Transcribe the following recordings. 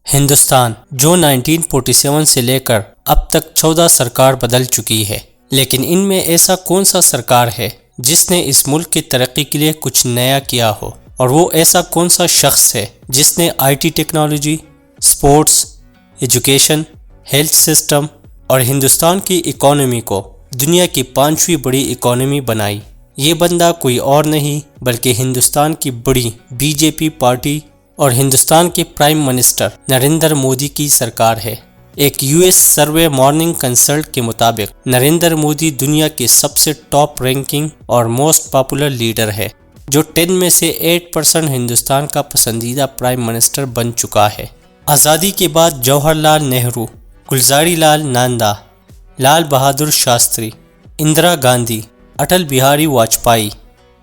ہندوستان جو 1947 سے لے کر اب تک 14 سرکار بدل چکی ہے، لیکن ان میں ایسا کون سا سرکار ہے جس نے اس ملک کی ترقی کے لیے کچھ نیا کیا ہو؟ اور وہ ایسا کون سا شخص ہے جس نے I T technology, sports, education, health system اور ہندوستان کی اکانومی کو دنیا کی 5ویں بڑی اکانومی بنائی؟ یہ بندہ کوئی اور نہیں بلکہ ہندوستان کی بڑی بی جے پی پارٹی اور ہندوستان کے پرائم منسٹر نریندر مودی کی سرکار ہے۔ ایک U S survey morning consult کے مطابق نریندر مودی دنیا کے سب سے ٹاپ رینکنگ اور موسٹ پاپولر لیڈر ہے، جو 10 میں سے 8% ہندوستان کا پسندیدہ پرائم منسٹر بن چکا ہے۔ آزادی کے بعد جواہر لال نہرو، گلزاری لال ناندا، لال بہادر شاستری، اندرا گاندھی، اٹل بہاری واجپئی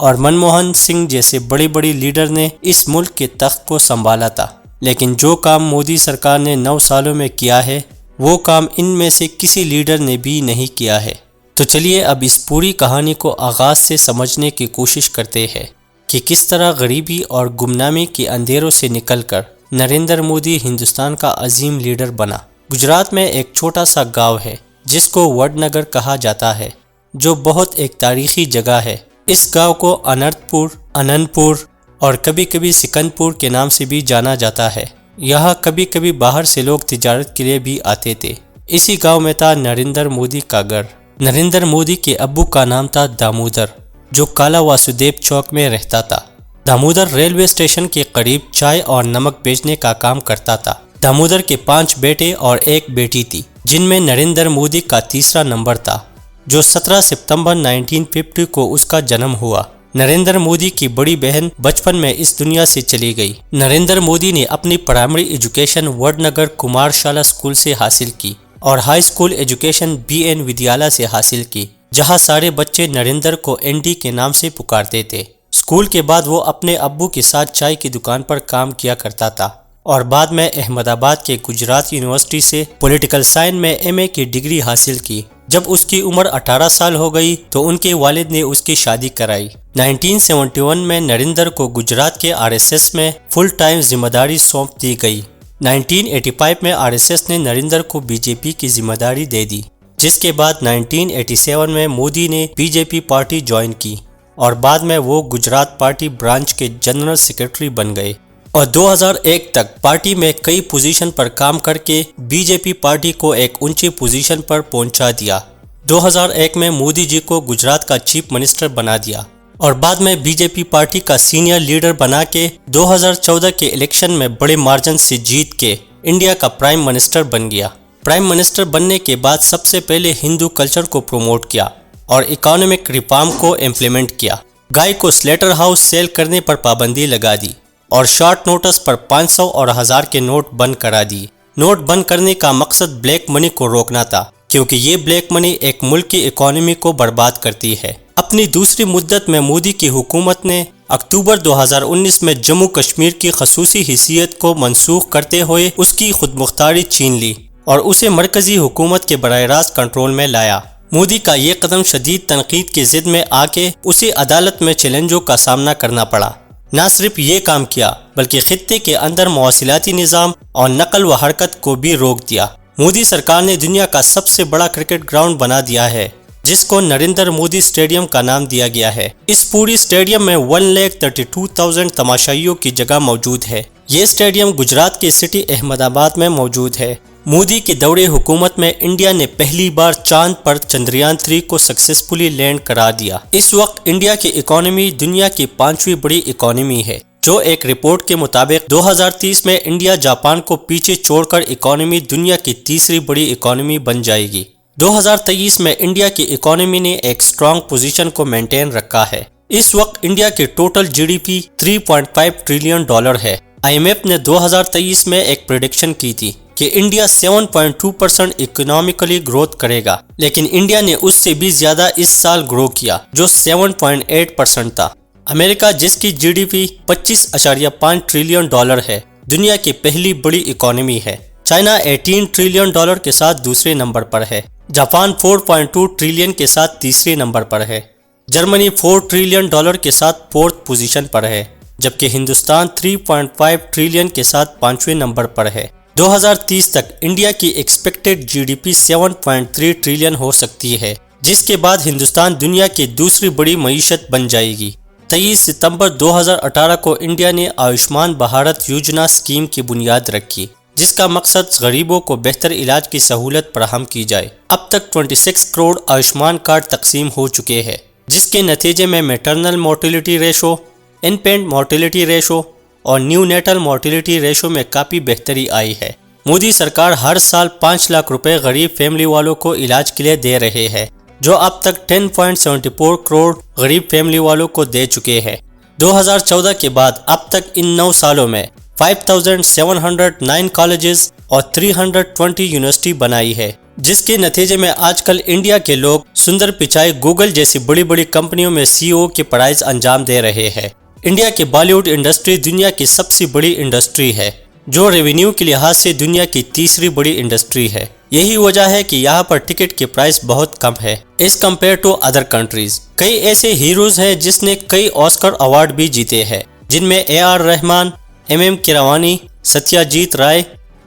اور منموہن سنگھ جیسے بڑے بڑے لیڈر نے اس ملک کے تخت کو سنبھالا تھا، لیکن جو کام مودی سرکار نے 9 سالوں میں کیا ہے وہ کام ان میں سے کسی لیڈر نے بھی نہیں کیا ہے۔ تو چلیے اب اس پوری کہانی کو آغاز سے سمجھنے کی کوشش کرتے ہیں کہ کس طرح غریبی اور گمنامی کے اندھیروں سے نکل کر نریندر مودی ہندوستان کا عظیم لیڈر بنا۔ گجرات میں ایک چھوٹا سا گاؤں ہے جس کو وڈ نگر کہا جاتا ہے، جو بہت ایک تاریخی جگہ ہے۔ اس گاؤں کو انرت پور، انند پور اور کبھی کبھی سکند پور کے نام سے بھی جانا جاتا ہے۔ یہاں کبھی کبھی باہر سے لوگ تجارت کے لیے بھی آتے تھے۔ اسی گاؤں میں تھا نریندر مودی کا گھر۔ نریندر مودی کے ابو کا نام تھا دامودر، جو کالا واسودیو چوک میں رہتا تھا۔ دامودر ریلوے اسٹیشن کے قریب چائے اور نمک بیچنے کا کام کرتا تھا۔ دامودر کے 5 بیٹے اور 1 بیٹی تھی، جن میں نریندر مودی کا تیسرا نمبر تھا، جو 17 ستمبر 1950 کو اس کا جنم ہوا۔ نریندر مودی کی بڑی بہن بچپن میں اس دنیا سے چلی گئی۔ نریندر مودی نے اپنی primary education Vadnagar Kumar Shala school سے حاصل کی اور high school education B N Vidyalaya سے حاصل کی، جہاں سارے بچے نریندر کو این ڈی کے نام سے پکارتے تھے۔ اسکول کے بعد وہ اپنے ابو کے ساتھ چائے کی دکان پر کام کیا کرتا تھا اور بعد میں احمد آباد کے گجرات یونیورسٹی سے پولیٹیکل سائنس میں ایم اے کی ڈگری حاصل کی۔ جب اس کی عمر 18 سال ہو گئی تو ان کے والد نے اس کی شادی کرائی۔ 1971 میں نریندر کو گجرات کے آر ایس ایس میں فل ٹائم ذمہ داری سونپ دی گئی۔ 1985 میں آر ایس ایس نے نریندر کو بی جے پی کی ذمہ داری دے دی، جس کے بعد 1987 میں مودی نے B J P party join کی اور بعد میں وہ گجرات پارٹی برانچ کے جنرل سیکرٹری بن گئے اور 2001 تک پارٹی میں کئی پوزیشن پر کام کر کے بی جے پی پارٹی کو ایک اونچی پوزیشن پر پہنچا دیا۔ 2001 میں مودی جی کو گجرات کا چیف منسٹر بنا دیا اور بعد میں بی جے پی پارٹی کا سینئر لیڈر بنا کے 2014 کے الیکشن میں بڑے مارجن سے جیت کے انڈیا کا پرائم منسٹر بن گیا۔ پرائم منسٹر بننے کے بعد سب سے پہلے ہندو کلچر کو پروموٹ کیا اور اکانومک ریفارم کو امپلیمنٹ کیا۔ گائے کو سلیٹر ہاؤس سیل کرنے پر پابندی لگا دی اور شارٹ نوٹس پر 500 اور 1000 کے نوٹ بند کرا دیے۔ نوٹ بند کرنے کا مقصد بلیک منی کو روکنا تھا، کیونکہ یہ بلیک منی ایک ملک کی اکانومی کو برباد کرتی ہے۔ اپنی دوسری مدت میں مودی کی حکومت نے اکتوبر 2019 میں جموں کشمیر کی خصوصی حیثیت کو منسوخ کرتے ہوئے اس کی خود مختاری چھین لی اور اسے مرکزی حکومت کے براہ راست کنٹرول میں لایا۔ مودی کا یہ قدم شدید تنقید کی زد میں آ کے اسے عدالت میں چیلنجوں کا سامنا کرنا پڑا۔ نہ صرف یہ کام کیا بلکہ خطے کے اندر مواصلاتی نظام اور نقل و حرکت کو بھی روک دیا۔ مودی سرکار نے دنیا کا سب سے بڑا کرکٹ گراؤنڈ بنا دیا ہے، جس کو نریندر مودی اسٹیڈیم کا نام دیا گیا ہے۔ اس پوری اسٹیڈیم میں 1,32,000 تماشائیوں کی جگہ موجود ہے۔ یہ اسٹیڈیم گجرات کے سٹی احمد آباد میں موجود ہے۔ مودی کے دور حکومت میں انڈیا نے پہلی بار چاند پر چندریان 3 کو سکسیسفلی لینڈ کرا دیا۔ اس وقت انڈیا کی اکانومی دنیا کی 5ویں بڑی اکانومی ہے، جو ایک رپورٹ کے مطابق 2030 میں انڈیا جاپان کو پیچھے چھوڑ کر اکانومی دنیا کی تیسری بڑی اکانومی بن جائے گی۔ 2023 میں انڈیا کی اکانومی نے ایک اسٹرانگ پوزیشن کو مینٹین رکھا ہے۔ اس وقت انڈیا کی ٹوٹل جی ڈی پی $3.5 ٹریلین ہے۔ آئی ایم ایف نے 2023 میں ایک پریڈکشن کی تھی کہ انڈیا 7.2% اکنامکلی گروتھ کرے گا، لیکن انڈیا نے اس سے بھی زیادہ اس سال گرو کیا، جو 7.8% تھا۔ امریکہ، جس کی جی ڈی پی $25.5 ٹریلین ہے، دنیا کی پہلی بڑی اکانومی ہے۔ چائنا $18 ٹریلین کے ساتھ دوسرے نمبر پر ہے۔ جاپان 4.2 ٹریلین کے ساتھ تیسرے نمبر پر ہے۔ جرمنی 4 ٹریلین کے ساتھ 4تھ پوزیشن پر ہے، جبکہ ہندوستان 3.5 ٹریلین کے ساتھ 5ویں نمبر پر ہے۔ 2030 تک انڈیا کی ایکسپیکٹڈ جی ڈی پی 7.3 ٹریلین ہو سکتی ہے، جس کے بعد ہندوستان دنیا کی دوسری بڑی معیشت بن جائے گی۔ 23 ستمبر 2018 کو انڈیا نے آیوشمان بھارت یوجنا اسکیم کی بنیاد رکھی، جس کا مقصد غریبوں کو بہتر علاج کی سہولت فراہم کی جائے۔ اب تک 26 کروڑ آیوشمان کارڈ تقسیم ہو چکے ہیں، جس کے نتیجے میں maternal mortality ratio, infinite mortality ratio اور نیو نیٹل مورٹیلٹی ریشو میں کافی بہتری آئی ہے۔ مودی سرکار ہر سال 5 لاکھ روپے غریب فیملی والوں کو علاج کے لیے دے رہے ہیں، جو اب تک 10.74 کروڑ غریب فیملی والوں کو دے چکے ہیں۔ 2014 کے بعد اب تک ان 9 سالوں میں 5709 کالجز اور 320 یونیورسٹی بنائی ہے، جس کے نتیجے میں آج کل انڈیا کے لوگ سندر پچائی گوگل جیسی بڑی بڑی کمپنیوں میں سی او کے پڑھائی انجام دے رہے ہیں۔ انڈیا کی بالی ووڈ انڈسٹری دنیا کی سب سے بڑی انڈسٹری ہے، جو ریونیو کے لحاظ سے دنیا کی تیسری بڑی انڈسٹری ہے۔ یہی وجہ ہے کہ یہاں پر ٹکٹ کی پرائس بہت کم ہے as compare to other countries. کئی ایسے ہیروز ہیں جس نے کئی آسکر ایوارڈ بھی جیتے ہیں، جن میں اے آر رحمان، ایم کیروانی، ستیہ جیت رائے،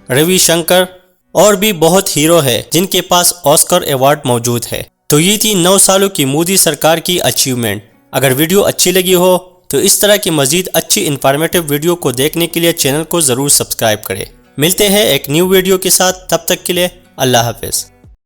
روی شنکر اور بھی بہت ہیرو ہے جن کے پاس آسکر ایوارڈ موجود ہے۔ تو یہ تھی 9 سالوں کی مودی سرکار کی اچیومنٹ۔ اگر ویڈیو اچھی لگی ہو تو اس طرح کی مزید اچھی انفارمیٹیو ویڈیو کو دیکھنے کے لیے چینل کو ضرور سبسکرائب کریں۔ ملتے ہیں ایک نیو ویڈیو کے ساتھ، تب تک کے لیے اللہ حافظ۔